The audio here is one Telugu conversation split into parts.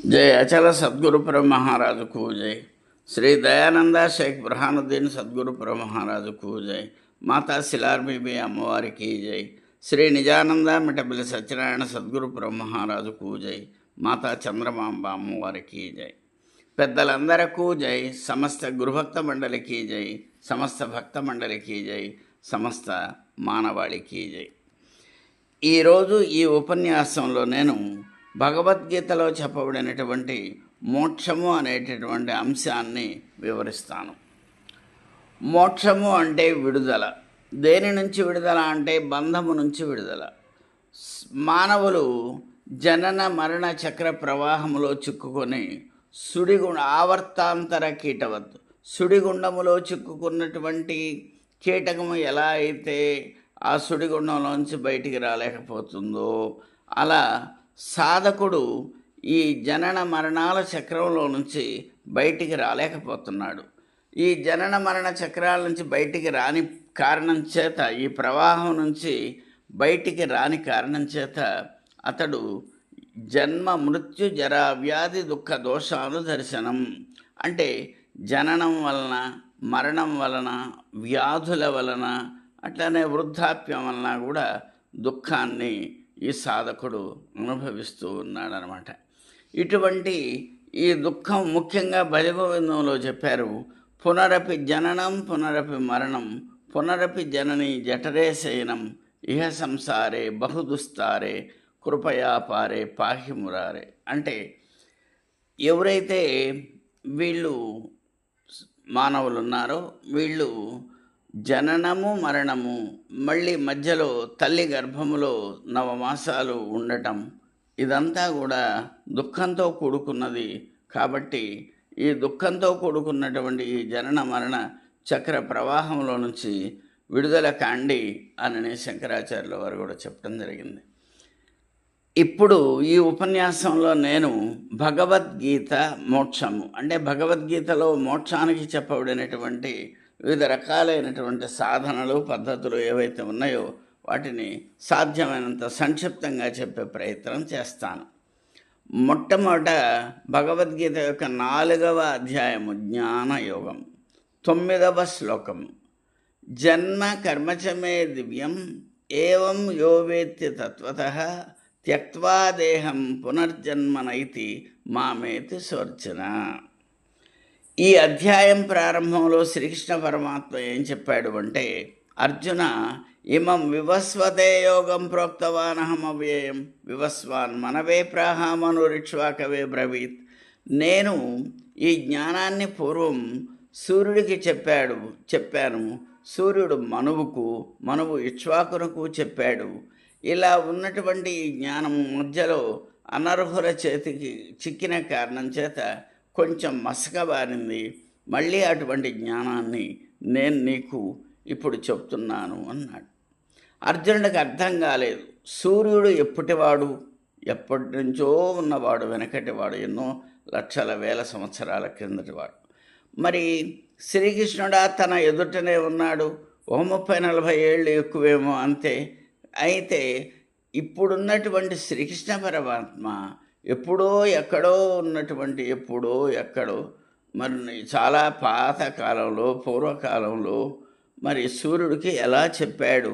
जय अचल सद्गुरु परम महाराज को जय। श्री दयानंद शेख बुरहानुद्दीन सद्गुरु परम महाराज को जय। माता सिलार बीबी अम्मवारी की जय। श्री निजानंद मिठबिल सत्यनारायण सद्गुरु परम महाराज को जय। माता चंद्रमांब अम्मवारी की जय। పెద్దలందరకు జై, సమస్త గురుభక్త మండలికి జై, సమస్త భక్త మండలికి జై, సమస్త మానవాళికి జై. ఈరోజు ఈ ఉపన్యాసంలో నేను భగవద్గీతలో చెప్పబడినటువంటి మోక్షము అనేటటువంటి అంశాన్ని వివరిస్తాను. మోక్షము అంటే విడుదల. దేని నుంచి విడుదల అంటే బంధము నుంచి విడుదల. మానవులు జనన మరణ చక్ర ప్రవాహములో చిక్కుకొని ఆవర్తాంతర కీటవత్, సుడిగుండములో చిక్కుకున్నటువంటి కీటకము ఎలా అయితే ఆ సుడిగుండంలోంచి బయటికి రాలేకపోతుందో, అలా సాధకుడు ఈ జనన మరణాల చక్రంలో నుంచి బయటికి రాలేకపోతున్నాడు. ఈ జనన మరణ చక్రాల నుంచి బయటికి రాని కారణం చేత, ఈ ప్రవాహం నుంచి బయటికి రాని కారణం చేత అతడు జన్మ మృత్యు జరా వ్యాధి దుఃఖ దోషాలు దర్శనం అంటే జననం వలన, మరణం వలన, వ్యాధుల వలన, అట్లనే వృద్ధాప్యం వలన కూడా దుఃఖాన్ని ఈ సాధకుడు అనుభవిస్తూ ఉన్నాడనమాట. ఇటువంటి ఈ దుఃఖం ముఖ్యంగా భజగోవిందంలో చెప్పారు. పునరపి జననం పునరపి మరణం పునరపి జనని జఠరే శయనం ఇహ సంసారే బహుదుస్తారే కృపయా పారే పాహి మురారే. అంటే ఎవరైతే వీళ్ళు మానవులు ఉన్నారో వీళ్ళు జననము మరణము, మళ్ళీ మధ్యలో తల్లి గర్భములో 9 మాసాలు ఉండటం, ఇదంతా కూడా దుఃఖంతో కూడుకున్నది. కాబట్టి ఈ దుఃఖంతో కూడుకున్నటువంటి ఈ జనన మరణ చక్ర ప్రవాహంలో నుంచి విడుదల కాండి అని శంకరాచార్యుల వారు కూడా చెప్పడం జరిగింది. ఇప్పుడు ఈ ఉపన్యాసంలో నేను భగవద్గీత మోక్షము అంటే భగవద్గీతలో మోక్షానికి చెప్పబడినటువంటి వివిధ రకాలైనటువంటి సాధనలు, పద్ధతులు ఏవైతే ఉన్నాయో వాటిని సాధ్యమైనంత సంక్షిప్తంగా చెప్పే ప్రయత్నం చేస్తాను. మొట్టమొదట భగవద్గీత యొక్క 4వ అధ్యాయము జ్ఞానయోగం 9వ శ్లోకము. జన్మ కర్మచమే దివ్యం ఏవం యో వేత్తి తత్వతః త్యక్త్వా దేహం పునర్జన్మనైతి మామేతి స్వర్చన. ఈ అధ్యాయం ప్రారంభంలో శ్రీకృష్ణ పరమాత్మ ఏం చెప్పాడు అంటే, అర్జున ఇమం వివస్వతే యోగం ప్రోక్తవానహం అవ్యయం వివస్వాన్ మనవే ప్రాహామనురిక్ష్వాకవే బ్రవీత్. నేను ఈ జ్ఞానాన్ని పూర్వం సూర్యుడికి చెప్పాను. సూర్యుడు మనువు ఇక్ష్వాకునకు చెప్పాడు. ఇలా ఉన్నటువంటి ఈ జ్ఞానం మధ్యలో అనర్హుల చేతికి చిక్కిన కారణం చేత కొంచెం మసకబారింది. మళ్ళీ అటువంటి జ్ఞానాన్ని నేను నీకు ఇప్పుడు చెప్తున్నాను అన్నాడు. అర్జునుడికి అర్థం కాలేదు. సూర్యుడు ఎప్పటి నుంచో ఉన్నవాడు, వెనకటివాడు, ఎన్నో లక్షల వేల సంవత్సరాల క్రిందటివాడు. మరి శ్రీకృష్ణుడా తన ఎదుటనే ఉన్నాడు. 30-40 ఏళ్ళు ఎక్కువేమో అంతే. అయితే ఇప్పుడున్నటువంటి శ్రీకృష్ణ పరమాత్మ ఎప్పుడో ఎక్కడో మరి చాలా పూర్వకాలంలో మరి సూర్యుడికి ఎలా చెప్పాడు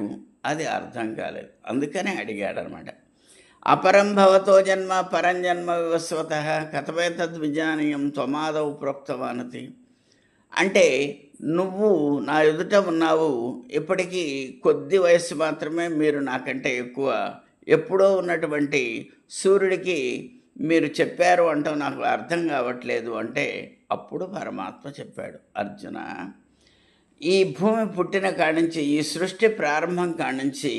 అది అర్థం కాలేదు. అందుకనే అడిగాడనమాట. అపరం భవతో జన్మ పరంజన్మ వివస్వత కథమేతద్విజానీయం త్వమాదౌ ప్రోక్తవానతి. అంటే నువ్వు నా ఎదుట ఉన్నావు, ఇప్పటికీ కొద్ది వయస్సు మాత్రమే మీరు నాకంటే ఎక్కువ. ఎప్పుడో ఉన్నటువంటి సూర్యుడికి మీరు చెప్పారు అంటూ నాకు అర్థం కావట్లేదు అంటే అప్పుడు పరమాత్మ చెప్పాడు, అర్జున ఈ భూమి పుట్టిన కాడించి, ఈ సృష్టి ప్రారంభం కాడించి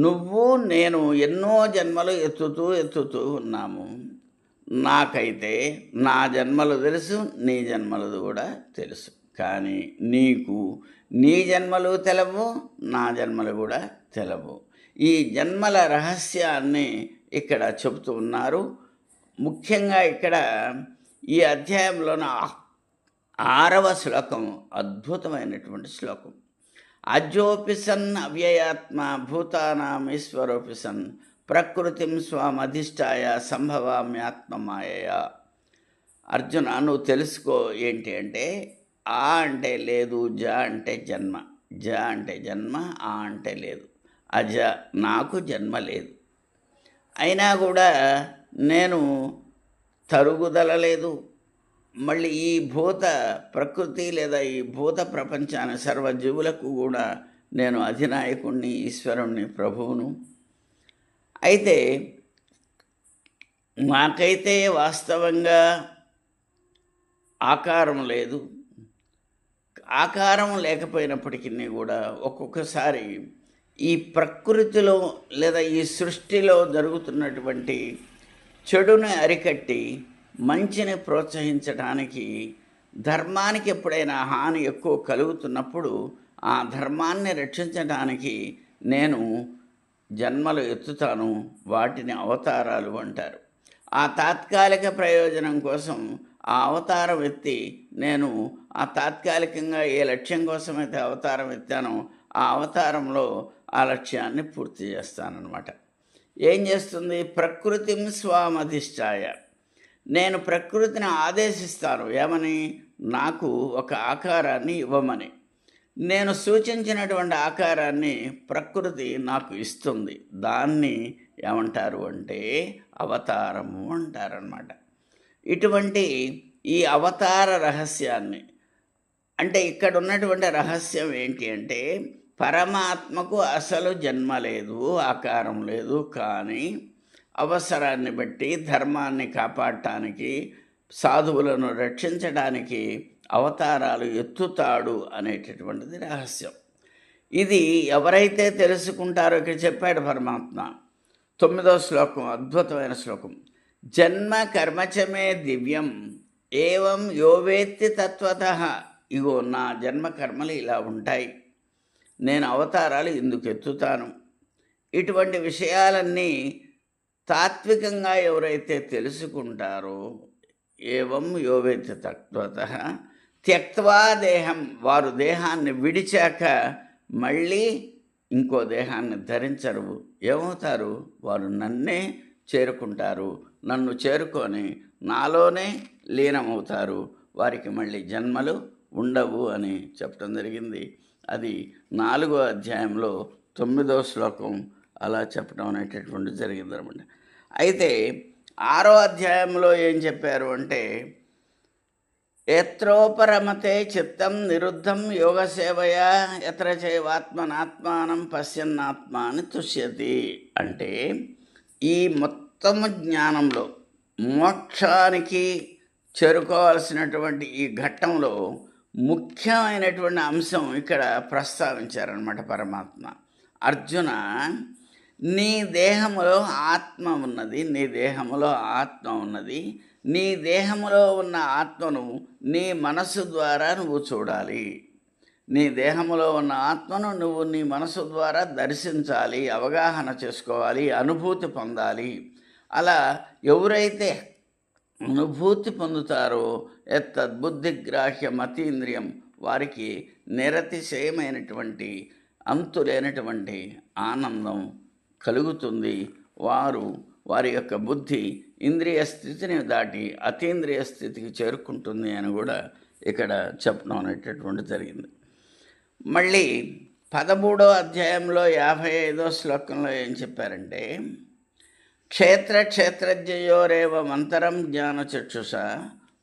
నువ్వు నేను ఎన్నో జన్మలు ఎత్తుతూ ఉన్నాము. నాకైతే నా జన్మలు తెలుసు, నీ జన్మలు కూడా తెలుసు. కానీ నీకు నీ జన్మలు తెలవు, నా జన్మలు కూడా తెలవు. ఈ జన్మల రహస్యాన్ని ఇక్కడ చెబుతూ ఉన్నారు. ముఖ్యంగా ఇక్కడ ఈ అధ్యాయంలోని 6వ శ్లోకం అద్భుతమైనటువంటి శ్లోకం. అజోపి సన్ అవ్యయాత్మ భూతానాం ఈశ్వరోపి సన్ ప్రకృతిం స్వామధిష్టాయ సంభవామ్యాత్మమాయయా. అర్జున, నువ్వు తెలుసుకో ఏంటి అంటే, ఆ అంటే లేదు, జ అంటే జన్మ. జ అంటే జన్మ, ఆ అంటే లేదు. అజ, నాకు జన్మ లేదు. అయినా కూడా నేను తరుగుదల లేదు. మళ్ళీ ఈ భూత ప్రకృతి లేదా ఈ భూత ప్రపంచాన్ని సర్వజీవులకు కూడా నేను అధినాయకుణ్ణి, ఈశ్వరుణ్ణి, ప్రభువును. అయితే నాకైతే వాస్తవంగా ఆకారం లేదు. ఆకారం లేకపోయినప్పటికీ కూడా ఒక్కొక్కసారి ఈ ప్రకృతిలో లేదా ఈ సృష్టిలో జరుగుతున్నటువంటి చెడుని అరికట్టి మంచిని ప్రోత్సహించడానికి, ధర్మానికి ఎప్పుడైనా హాని ఎక్కువ కలుగుతున్నప్పుడు ఆ ధర్మాన్ని రక్షించడానికి నేను జన్మలు ఎత్తుతాను. వాటిని అవతారాలు అంటారు. ఆ తాత్కాలిక ప్రయోజనం కోసం ఆ అవతారం ఎత్తి నేను ఆ తాత్కాలికంగా ఏ లక్ష్యం కోసమైతే అవతారం ఎత్తానో ఆ అవతారంలో ఆ లక్ష్యాన్ని పూర్తి చేస్తానన్నమాట. ఏం చేస్తుంది? ప్రకృతిం స్వామధిష్టాయ. నేను ప్రకృతిని ఆదేశిస్తాను. ఏమని? నాకు ఒక ఆకారాన్ని ఇవ్వమని. నేను సూచించినటువంటి ఆకారాన్ని ప్రకృతి నాకు ఇస్తుంది. దాన్ని ఏమంటారు అంటే అవతారము అంటారన్నమాట. ఇటువంటి ఈ అవతార రహస్యాన్ని, అంటే ఇక్కడ ఉన్నటువంటి రహస్యం ఏంటి అంటే, పరమాత్మకు అసలు జన్మ లేదు, ఆకారం లేదు. కానీ అవసరాన్ని బట్టి ధర్మాన్ని కాపాడటానికి, సాధువులను రక్షించడానికి అవతారాలు ఎత్తుతాడు అనేటటువంటిది రహస్యం. ఇది ఎవరైతే తెలుసుకుంటారో ఇక్కడ చెప్పాడు పరమాత్మ. 9వ శ్లోకం, అద్భుతమైన శ్లోకం. జన్మ కర్మచమే దివ్యం ఏవం యోవేత్తి తత్వతః. ఇగో నా జన్మ కర్మలు ఇలా ఉంటాయి, నేను అవతారాలు ఇందుకు ఎత్తుతాను. ఇటువంటి విషయాలన్నీ తాత్వికంగా ఎవరైతే తెలుసుకుంటారో, ఏవం యోవేత్తి తత్వతః త్యక్త్వా దేహం, వారు దేహాన్ని విడిచాక మళ్ళీ ఇంకో దేహాన్ని ధరించరు. ఏమవుతారు? వారు నన్నే చేరుకుంటారు. నన్ను చేరుకొని నాలోనే లీనమవుతారు. వారికి మళ్ళీ జన్మలు ఉండవు అని చెప్పడం జరిగింది. అది 4వ అధ్యాయంలో 9వ శ్లోకం అలా చెప్పడం అనేటటువంటి జరిగిందనమాట. అయితే 6వ అధ్యాయంలో ఏం చెప్పారు అంటే, ఎత్రోపరమతే చిత్తం నిరుద్ధం యోగసేవయా ఎత్ర చైవాత్మనాత్మానం పశ్యన్నాత్మాని తుష్యతి. అంటే ఈ మొత్తము జ్ఞానంలో మోక్షానికి చేరుకోవాల్సినటువంటి ఈ ఘట్టంలో ముఖ్యమైనటువంటి అంశం ఇక్కడ ప్రస్తావించారనమాట పరమాత్మ. అర్జున, నీ దేహములో ఆత్మ ఉన్నది, నీ దేహములో ఆత్మ ఉన్నది. నీ దేహములో ఉన్న ఆత్మను నీ మనసు ద్వారా నువ్వు చూడాలి. నీ దేహములో ఉన్న ఆత్మను నువ్వు నీ మనసు ద్వారా దర్శించాలి, అవగాహన చేసుకోవాలి, అనుభూతి పొందాలి. అలా ఎవరైతే అనుభూతి పొందుతారో ఎత్తద్బుద్ధిగ్రాహ్యమతీంద్రియం, వారికి నిరతిశయమైనటువంటి అంతులేనటువంటి ఆనందం కలుగుతుంది. వారి యొక్క బుద్ధి ఇంద్రియ స్థితిని దాటి అతీంద్రియ స్థితికి చేరుకుంటుంది అని కూడా ఇక్కడ చెప్పడం అనేటటువంటి జరిగింది. మళ్ళీ 13వ అధ్యాయంలో 55వ శ్లోకంలో ఏం చెప్పారంటే, క్షేత్రజ్ఞయోరేవ మంతరం జ్ఞానచక్షుష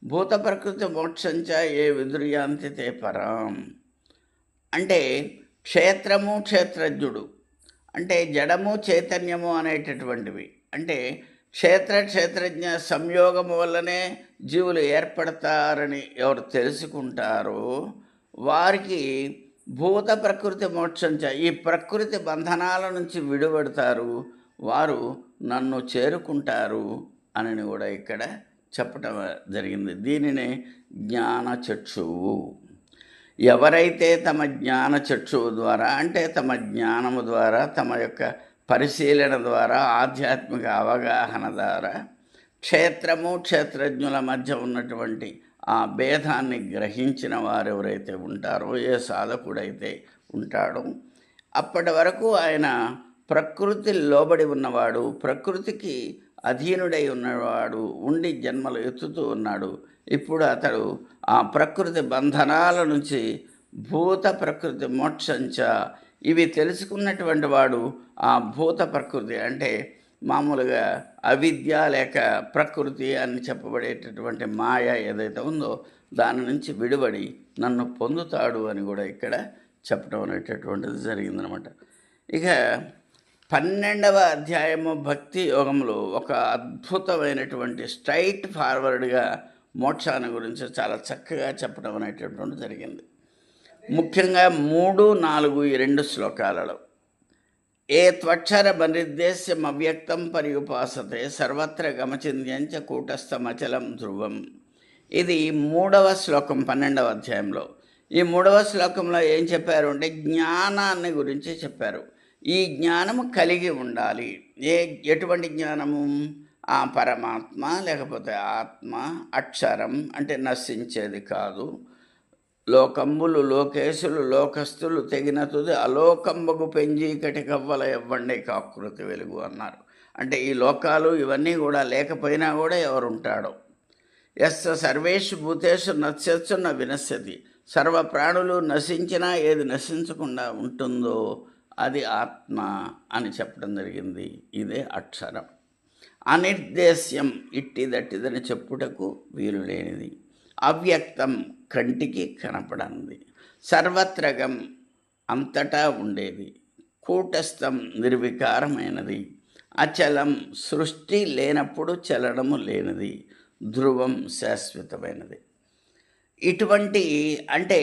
భూత ప్రకృతి మోక్షంచ ఏ విదుర్యాంతి తే పరాం. అంటే క్షేత్రము, క్షేత్రజ్ఞుడు అంటే జడము, చైతన్యము అనేటటువంటివి. అంటే క్షేత్రజ్ఞ సంయోగము వల్లనే జీవులు ఏర్పడతారని ఎవరు తెలుసుకుంటారో వారికి భూత ప్రకృతి మోక్షంచ, ఈ ప్రకృతి బంధనాల నుంచి విడుబడతారు, వారు నన్ను చేరుకుంటారు అని కూడా ఇక్కడ చెప్పటం జరిగింది. దీనినే జ్ఞానచక్షువు. ఎవరైతే తమ జ్ఞానచక్షువు ద్వారా, అంటే తమ జ్ఞానము ద్వారా, తమ యొక్క పరిశీలన ద్వారా, ఆధ్యాత్మిక అవగాహన ద్వారా క్షేత్రము, క్షేత్రజ్ఞుల మధ్య ఉన్నటువంటి ఆ భేదాన్ని గ్రహించిన వారు ఎవరైతే ఉంటారో, ఏ సాధకుడైతే ఉంటాడో, అప్పటి వరకు ఆయన ప్రకృతి లోబడి ఉన్నవాడు, ప్రకృతికి అధీనుడై ఉన్నవాడు ఉండి జన్మలు ఎత్తుతూ ఉన్నాడు. ఇప్పుడు అతడు ఆ ప్రకృతి బంధనాల నుంచి భూత ప్రకృతి మోక్షంచ, ఇవి తెలుసుకున్నటువంటి వాడు ఆ భూత ప్రకృతి అంటే మామూలుగా అవిద్య లేక ప్రకృతి అని చెప్పబడేటటువంటి మాయ ఏదైతే ఉందో దాని నుంచి విడిబడి నన్ను పొందుతాడు అని కూడా ఇక్కడ చెప్పడం అనేటటువంటిది జరిగిందనమాట. ఇక 12వ అధ్యాయము భక్తి యోగంలో ఒక అద్భుతమైనటువంటి స్ట్రైట్ ఫార్వర్డ్గా మోక్షాన్ని గురించి చాలా చక్కగా చెప్పడం అనేటటువంటి జరిగింది. ముఖ్యంగా 3, 4 ఈ 2 శ్లోకాలలో ఏ త్వక్షర బనిర్దేశ్యం అవ్యక్తం పర్యుపాసతే సర్వత్ర గమచింద్యంచ కూటస్థమచలం ధ్రువం. ఇది 3వ శ్లోకం 12వ అధ్యాయంలో. ఈ 3వ శ్లోకంలో ఏం చెప్పారు అంటే జ్ఞానాన్ని గురించి చెప్పారు. ఈ జ్ఞానము కలిగి ఉండాలి. ఎటువంటి జ్ఞానము? ఆ పరమాత్మ లేకపోతే ఆత్మ, అక్షరం అంటే నశించేది కాదు. లోకంబులు లోకేశులు లోకస్తులు తెగిన తుది అలోకంబగు పెంజీకటి కవ్వల ఎవ్వండి కాకృతి వెలుగు అన్నారు. అంటే ఈ లోకాలు ఇవన్నీ కూడా లేకపోయినా కూడా ఎవరుంటాడో. యస్స సర్వేషు భూతేషు నశ్యత్సు న వినశ్యతి, సర్వ ప్రాణులు నశించినా ఏది నశించకుండా ఉంటుందో అది ఆత్మ అని చెప్పడం జరిగింది. ఇదే అక్షరం. అనిర్దేశ్యం ఇట్టిదట్టిదని చెప్పుటకు వీలు లేనిది. అవ్యక్తం కంటికి కనపడనిది. సర్వత్రగం అంతటా ఉండేది. కూటస్థం నిర్వికారమైనది. అచలం సృష్టి లేనప్పుడు చలనము లేనిది. ధ్రువం శాశ్వతమైనది. ఇటువంటి అంటే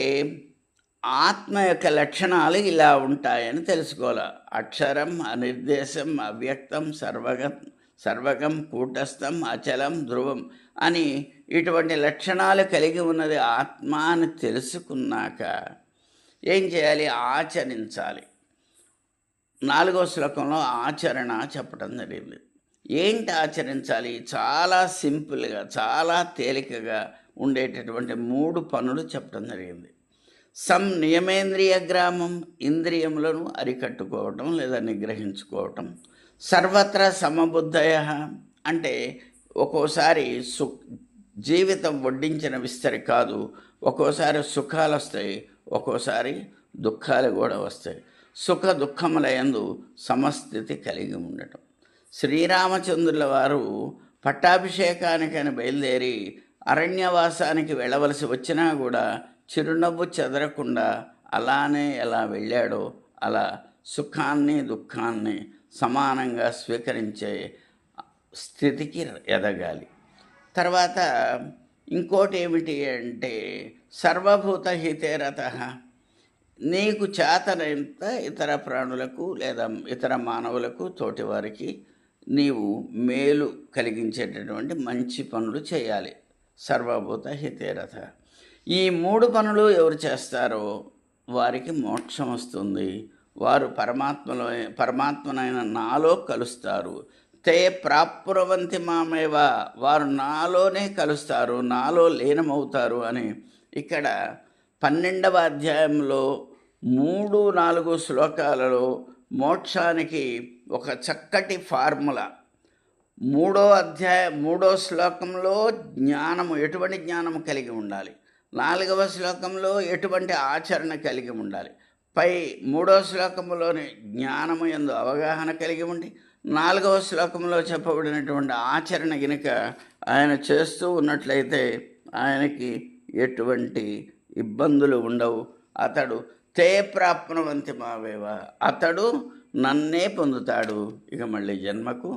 ఆత్మ యొక్క లక్షణాలు ఇలా ఉంటాయని తెలుసుకోవాలి. అక్షరం, అనిర్దేశం, అవ్యక్తం, సర్వగం, కూటస్థం, అచలం, ధ్రువం అని ఇటువంటి లక్షణాలు కలిగి ఉన్నది ఆత్మ అని తెలుసుకున్నాక ఏం చేయాలి? ఆచరించాలి. 4వ శ్లోకంలో ఆచరణ చెప్పడం జరిగింది. ఏంటి ఆచరించాలి? చాలా సింపుల్గా, చాలా తేలికగా ఉండేటటువంటి 3 పనులు చెప్పడం జరిగింది. నియమేంద్రియ గ్రామం, ఇంద్రియములను అరికట్టుకోవటం లేదా నిగ్రహించుకోవటం. సర్వత్ర సమబుద్ధయ అంటే ఒక్కోసారి జీవితం వడ్డించిన విస్తరి కాదు. ఒక్కోసారి సుఖాలు వస్తాయి, ఒక్కోసారి దుఃఖాలు కూడా వస్తాయి. సుఖ దుఃఖముల యందు సమస్థితి కలిగి ఉండటం. శ్రీరామచంద్రుల వారు పట్టాభిషేకానికని బయలుదేరి అరణ్యవాసానికి వెళ్ళవలసి వచ్చినా కూడా చిరునవ్వు చెదరకుండా అలానే ఎలా వెళ్ళాడో అలా సుఖాన్ని దుఃఖాన్ని సమానంగా స్వీకరించే స్థితికి ఎదగాలి. తర్వాత ఇంకోటి ఏమిటి అంటే సర్వభూత హితేరతః, నీకు చేతనంత ఇతర ప్రాణులకు లేదా ఇతర మానవులకు తోటివారికి నీవు మేలు కలిగించేటటువంటి మంచి పనులు చేయాలి. సర్వభూత హితేరథ. ఈ 3 పనులు ఎవరు చేస్తారో వారికి మోక్షం వస్తుంది. వారు పరమాత్మనైన నాలో కలుస్తారు. తే ప్రాప్నువంతి మామేవ, వారు నాలోనే కలుస్తారు, నాలో లీనమవుతారు అని ఇక్కడ 12వ అధ్యాయంలో 3, 4 శ్లోకాలలో మోక్షానికి ఒక చక్కటి ఫార్ములా. 3వ శ్లోకంలో జ్ఞానము, ఎటువంటి జ్ఞానము కలిగి ఉండాలి. 4వ శ్లోకంలో ఎటువంటి ఆచరణ కలిగి ఉండాలి. 3వ శ్లోకంలోని జ్ఞానము యందు అవగాహన కలిగి ఉండి 4వ శ్లోకంలో చెప్పబడినటువంటి ఆచరణ గినక ఆయన చేస్తూ ఉన్నట్లయితే ఆయనకి ఎటువంటి ఇబ్బందులు ఉండవు. అతడు తే ప్రాప్నువంతి మావేవ, అతడు నన్నే పొందుతాడు, ఇక మళ్ళీ జన్మకు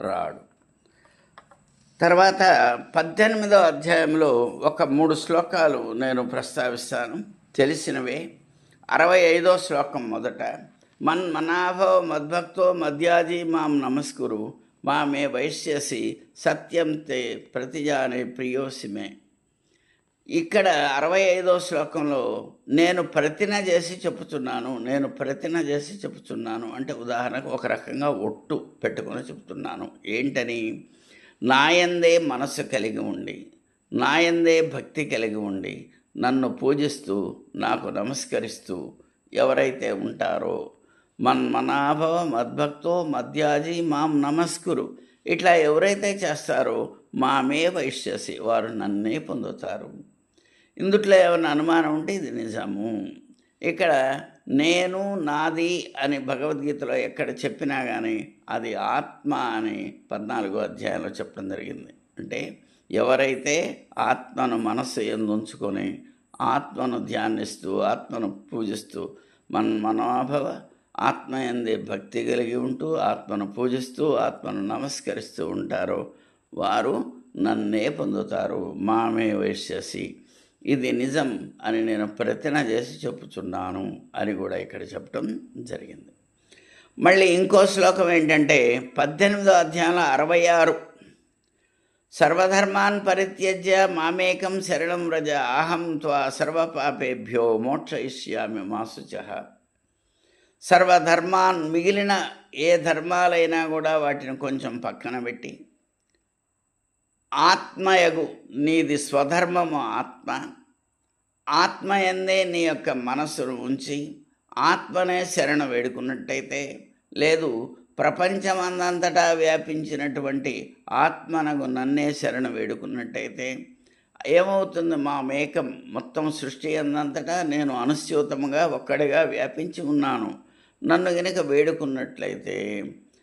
రాడు. తర్వాత 18వ అధ్యాయంలో ఒక 3 శ్లోకాలు నేను ప్రస్తావిస్తాను, తెలిసినవే. 65వ శ్లోకం మొదట, మన్మనాభవ మద్భక్తో మద్యాజీ మాం నమస్కురు మామే వైశ్యసి సత్యం తే ప్రతిజానే ప్రియోసిమే. ఇక్కడ 65వ శ్లోకంలో నేను ప్రతిన చేసి చెప్పుతున్నాను అంటే ఉదాహరణకు ఒక రకంగా ఒట్టు పెట్టుకొని చెప్తున్నాను. ఏంటని? నాయందే మనసు కలిగి ఉండి, నాయందే భక్తి కలిగి ఉండి, నన్ను పూజిస్తూ నాకు నమస్కరిస్తూ ఎవరైతే ఉంటారో మన్మనాభవ మద్భక్తో మధ్యాజి మాం నమస్కురు. ఇట్లా ఎవరైతే చేస్తారో మామే వైష్యసి, వారు నన్నే పొందుతారు. ఇందుట్లో ఏమైనా అనుమానం ఉంటే ఇది నిజము. ఇక్కడ నేను నాది అని భగవద్గీతలో ఎక్కడ చెప్పినా కానీ అది ఆత్మ అని 14వ అధ్యాయంలో చెప్పడం జరిగింది. అంటే ఎవరైతే ఆత్మను మనస్సు యందు ఉంచుకొని ఆత్మను ధ్యానిస్తూ ఆత్మను పూజిస్తూ మనోభవ ఆత్మ యందే భక్తి కలిగి ఉంటూ ఆత్మను పూజిస్తూ ఆత్మను నమస్కరిస్తూ ఉంటారో వారు నన్నే పొందుతారు. మామే వైష్యసి, ఇది నిజం అని నేను ప్రతిన చేసి చెప్పుచున్నాను అని కూడా ఇక్కడ చెప్పడం జరిగింది. మళ్ళీ ఇంకో శ్లోకం ఏంటంటే 18వ అధ్యాయంలో 66, సర్వధర్మాన్ పరిత్యజ్య మామేకం శరణం వ్రజ అహం త్వా సర్వపాపేభ్యో మోక్షయిష్యామి మా శుచః. సర్వధర్మాన్, మిగిలిన ఏ ధర్మాలైనా కూడా వాటిని కొంచెం పక్కన పెట్టి ఆత్మయగు నీది స్వధర్మము ఆత్మ, ఆత్మయందే నీ యొక్క మనస్సును ఉంచి ఆత్మనే శరణ వేడుకున్నట్టయితే, లేదు ప్రపంచమందంతటా వ్యాపించినటువంటి ఆత్మనగు నన్నే శరణ వేడుకున్నట్టయితే ఏమవుతుంది? మా మేకం, మొత్తం సృష్టి అందంతటా నేను అనుస్యూతముగా ఒక్కడిగా వ్యాపించి ఉన్నాను. నన్ను గనుక వేడుకున్నట్లయితే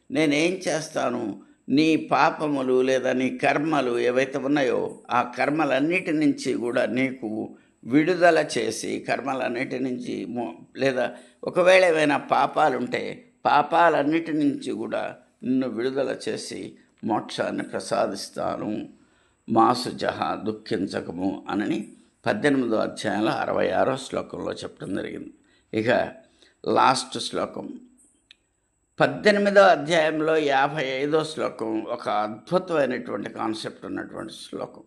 నేనేం చేస్తాను? నీ పాపములు లేదా నీ కర్మలు ఏవైతే ఉన్నాయో ఆ కర్మలన్నిటి నుంచి కూడా నీకు విడుదల చేసి, కర్మలన్నిటి నుంచి లేదా ఒకవేళ ఏమైనా పాపాలుంటే పాపాలన్నిటి నుంచి కూడా నిన్ను విడుదల చేసి మోక్షాన్ని ప్రసాదిస్తాను. మాసు జహా, దుఃఖించకము అని 18వ అధ్యాయంలో 66వ శ్లోకంలో చెప్పడం జరిగింది. ఇక లాస్ట్ శ్లోకం 18వ అధ్యాయంలో 55వ శ్లోకం ఒక అద్భుతమైనటువంటి కాన్సెప్ట్ ఉన్నటువంటి శ్లోకం.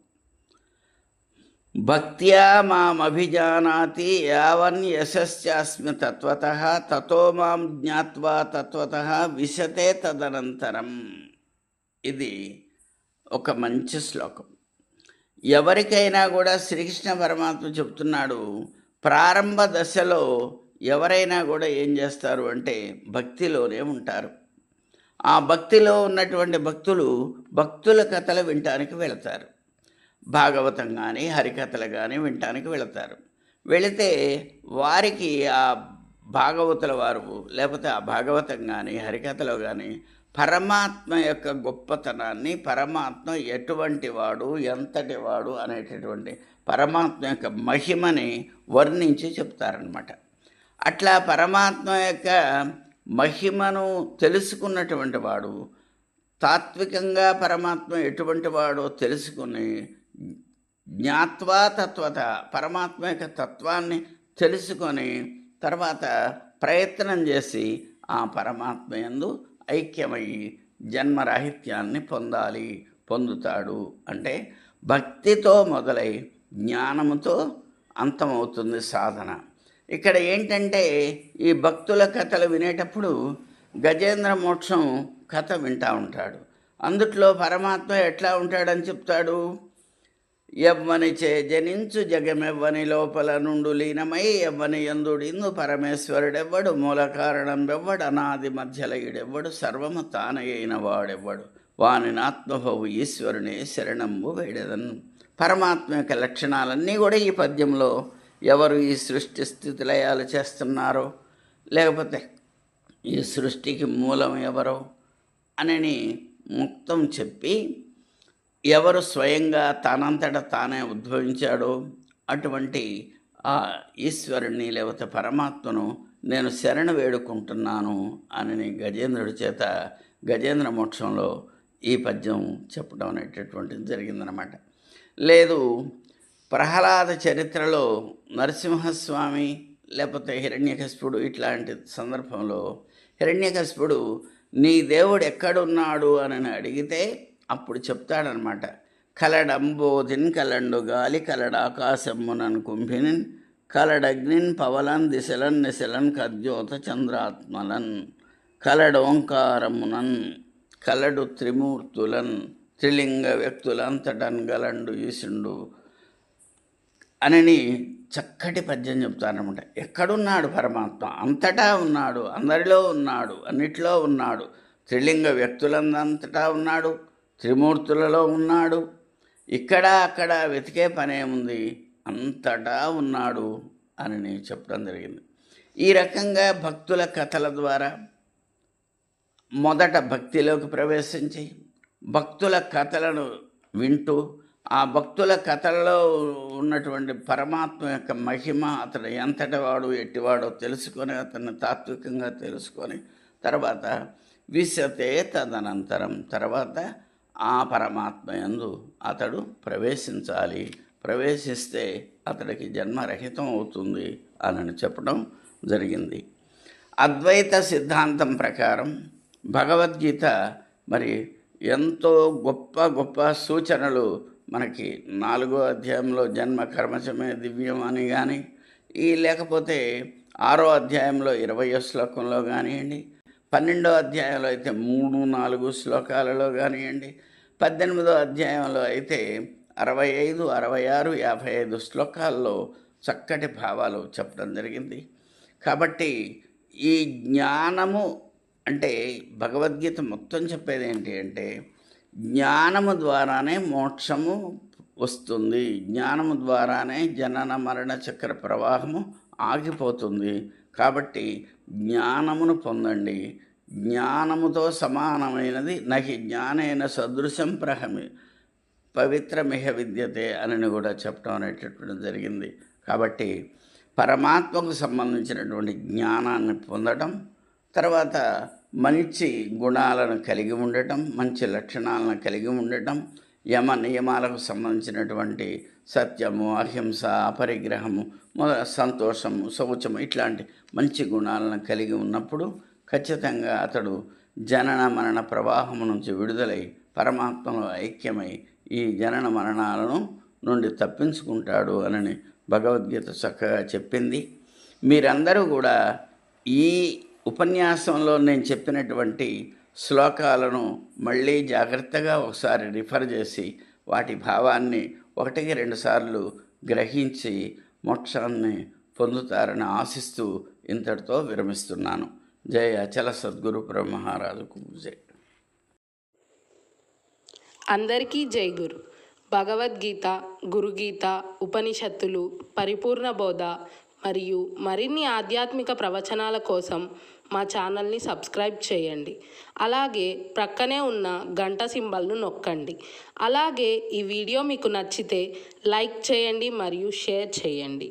భక్త్యా మామభిజానాతి యావన్ యశశ్చాస్మి తత్వతః తతో మాం జ్ఞాత్వా తత్వతః విశతే తదనంతరం. ఇది ఒక మంచి శ్లోకం. ఎవరికైనా కూడా శ్రీకృష్ణ పరమాత్మ చెప్తున్నాడు, ప్రారంభ దశలో ఎవరైనా కూడా ఏం చేస్తారు అంటే భక్తిలోనే ఉంటారు. ఆ భక్తిలో ఉన్నటువంటి భక్తుల కథలు వినటానికి వెళతారు. భాగవతం కానీ హరికథలు కానీ వినటానికి వెళతారు. వెళితే వారికి ఆ భాగవతుల వారు లేకపోతే ఆ భాగవతం కానీ హరికథలో కానీ పరమాత్మ యొక్క గొప్పతనాన్ని, పరమాత్మ ఎటువంటి వాడు, ఎంతటి వాడు అనేటటువంటి పరమాత్మ యొక్క మహిమని వర్ణించి చెప్తారనమాట. అట్లా పరమాత్మ యొక్క మహిమను తెలుసుకున్నటువంటి వాడు, తాత్వికంగా పరమాత్మ ఎటువంటి వాడో తెలుసుకుని జ్ఞాత్వా తత్వత, పరమాత్మ యొక్క తత్వాన్ని తెలుసుకొని తర్వాత ప్రయత్నం చేసి ఆ పరమాత్మ యందు ఐక్యమయ్యి జన్మరాహిత్యాన్ని పొందుతాడు. అంటే భక్తితో మొదలై జ్ఞానముతో అంతమవుతుంది సాధన. ఇక్కడ ఏంటంటే ఈ భక్తుల కథలు వినేటప్పుడు గజేంద్ర మోక్షం కథ వింటూ ఉంటాడు. అందుట్లో పరమాత్మ ఎట్లా ఉంటాడని చెప్తాడు. ఎవ్వని చే జనించు జగమెవ్వని లోపల నుండు లీనమై ఎవ్వని యందుడిందు పరమేశ్వరుడెవ్వడు, మూల కారణం వెవ్వడు, అనాది మధ్యలయుడెవ్వడు, సర్వము తానయైన వాడెవ్వడు, వాని ఆత్మభవు ఈశ్వరునే శరణంబు వేడెదన్. పరమాత్మ యొక్క లక్షణాలన్నీ కూడా ఈ పద్యంలో ఎవరు ఈ సృష్టి స్థితి లయాలు చేస్తున్నారో, లేకపోతే ఈ సృష్టికి మూలం ఎవరో అని మొత్తం చెప్పి, ఎవరు స్వయంగా తనంతట తానే ఉద్భవించాడో అటువంటి ఆ ఈశ్వరుణ్ణి లేకపోతే పరమాత్మను నేను శరణ వేడుకుంటున్నాను అని గజేంద్రుడి చేత గజేంద్ర మోక్షంలో ఈ పద్యం చెప్పడం అనేటటువంటిది జరిగిందనమాట. లేదు ప్రహ్లాద చరిత్రలో నరసింహస్వామి లేకపోతే హిరణ్యకశిపుడు ఇట్లాంటి సందర్భంలో హిరణ్యకశిపుడు నీ దేవుడు ఎక్కడున్నాడు అని అడిగితే అప్పుడు చెప్తాడనమాట. కలడంబోధిన్ కలండు గాలి కలడాకాశమ్మునన్ కుంభినిన్ కలడగ్నిన్ పవలన్ దిశలన్ నిశలన్ కద్యోత చంద్రాత్మలన్ కలడోంకారమునన్ కలడు త్రిమూర్తులన్ త్రిలింగ వ్యక్తులంతటన్ గలండు ఈశుండు అని చక్కటి పద్యం చెప్తారనమాట. ఎక్కడున్నాడు పరమాత్మ? అంతటా ఉన్నాడు, అందరిలో ఉన్నాడు, అన్నిట్లో ఉన్నాడు. త్రిలింగ వ్యక్తులందంతటా ఉన్నాడు, త్రిమూర్తులలో ఉన్నాడు. ఇక్కడ అక్కడ వెతికే పనేముంది, అంతటా ఉన్నాడు అని చెప్పడం జరిగింది. ఈ రకంగా భక్తుల కథల ద్వారా మొదట భక్తిలోకి ప్రవేశించి భక్తుల కథలను వింటూ ఆ భక్తుల కథల్లో ఉన్నటువంటి పరమాత్మ యొక్క మహిమ, అతడు ఎంతటి వాడు ఎట్టివాడో తెలుసుకొని అతన్ని తాత్వికంగా తెలుసుకొని తర్వాత విశతే తదనంతరం తర్వాత ఆ పరమాత్మ యందు అతడు ప్రవేశించాలి. ప్రవేశిస్తే అతడికి జన్మరహితం అవుతుంది అని చెప్పడం జరిగింది. అద్వైత సిద్ధాంతం ప్రకారం భగవద్గీత మరి ఎంతో గొప్ప గొప్ప సూచనలు మనకి 4వ అధ్యాయంలో జన్మ కర్మచమే దివ్యం అని కానీ, లేకపోతే 6వ అధ్యాయంలో 20వ శ్లోకంలో కానివ్వండి, 12వ అధ్యాయంలో అయితే 3-4 శ్లోకాలలో కానివ్వండి, 18వ అధ్యాయంలో అయితే 65, 66, 55 శ్లోకాల్లో చక్కటి భావాలు చెప్పడం జరిగింది. కాబట్టి ఈ జ్ఞానము అంటే భగవద్గీత మొత్తం చెప్పేది ఏంటి అంటే, జ్ఞానము ద్వారానే మోక్షము వస్తుంది, జ్ఞానము ద్వారానే జనన మరణ చక్ర ప్రవాహము ఆగిపోతుంది. కాబట్టి జ్ఞానమును పొందండి. జ్ఞానముతో సమానమైనది నహి జ్ఞానేన సదృశం పవిత్రమిహ విద్యతే అని కూడా చెప్పడం అనేటటువంటి జరిగింది. కాబట్టి పరమాత్మకు సంబంధించినటువంటి జ్ఞానాన్ని పొందడం, తర్వాత మంచి గుణాలను కలిగి ఉండటం, మంచి లక్షణాలను కలిగి ఉండటం, యమ నియమాలకు సంబంధించినటువంటి సత్యము, అహింస, అపరిగ్రహము, సంతోషము, శౌచము ఇట్లాంటి మంచి గుణాలను కలిగి ఉన్నప్పుడు ఖచ్చితంగా అతడు జనన మరణ ప్రవాహము నుంచి విడుదలై పరమాత్మలో ఐక్యమై ఈ జనన మరణాలను నుండి తప్పించుకుంటాడు అని భగవద్గీత చక్కగా చెప్పింది. మీరందరూ కూడా ఈ ఉపన్యాసంలో నేను చెప్పినటువంటి శ్లోకాలను మళ్ళీ జాగ్రత్తగా ఒకసారి రిఫర్ చేసి వాటి భావాన్ని 1-2 సార్లు గ్రహించి మోక్షాన్ని పొందుతారని ఆశిస్తూ ఇంతటితో విరమిస్తున్నాను. జయ అచల సద్గురు బ్రహ్మమహారాజుకు జై. అందరికీ జై గురు. భగవద్గీత, గురుగీత, ఉపనిషత్తులు, పరిపూర్ణ బోధ మరియు మరిన్ని ఆధ్యాత్మిక ప్రవచనాల కోసం మా ఛానల్ని సబ్స్క్రైబ్ చేయండి. అలాగే ప్రక్కనే ఉన్న గంట సింబల్ను నొక్కండి. అలాగే ఈ వీడియో మీకు నచ్చితే లైక్ చేయండి మరియు షేర్ చేయండి.